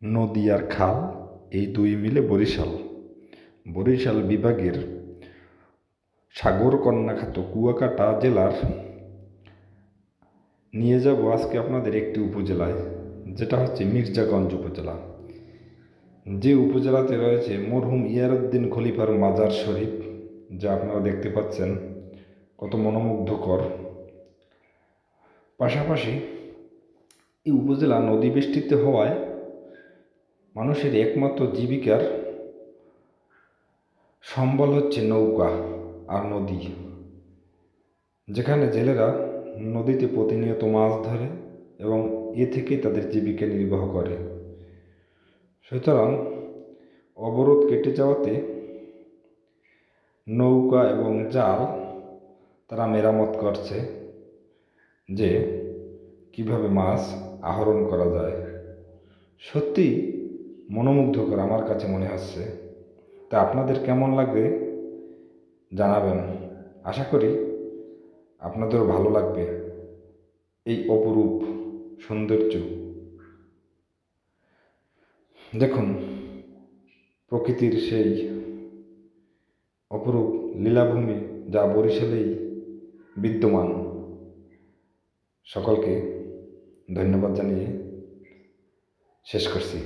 নদী আর খাল এই দুই মিলে বরিশাল। বরিশাল বিভাগের সাগরকন্যা খ্যাত কুয়াকাটা জেলার নিয়ে যাব আজকে আপনাদের একটি উপজেলায়, যেটা হচ্ছে মির্জাগঞ্জ উপজেলা। যে উপজেলাতে রয়েছে মরহুম ইয়ারউদ্দিন খলিফার মাজার শরীফ, যা আপনারা দেখতে পাচ্ছেন কত মনোমুগ্ধকর। পাশাপাশি এই উপজেলা নদী বেষ্টিত হওয়ায় মানুষের একমাত্র জীবিকার সম্বল হচ্ছে নৌকা আর নদী, যেখানে জেলেরা নদীতে প্রতিনিয়ত মাছ ধরে এবং এ থেকেই তাদের জীবিকা নির্বাহ করে। সুতরাং অবরোধ কেটে যাওয়াতে নৌকা এবং জাল তারা মেরামত করছে, যে কিভাবে মাছ আহরণ করা যায়। সত্যি মনোমুগ্ধকর আমার কাছে মনে হচ্ছে। তা আপনাদের কেমন লাগবে জানাবেন। আশা করি আপনাদেরও ভালো লাগবে এই অপরূপ সৌন্দর্য। দেখুন, প্রকৃতির সেই অপরূপ লীলাভূমি যা বরিশালেই বিদ্যমান। সকলকে ধন্যবাদ জানিয়ে শেষ করছি।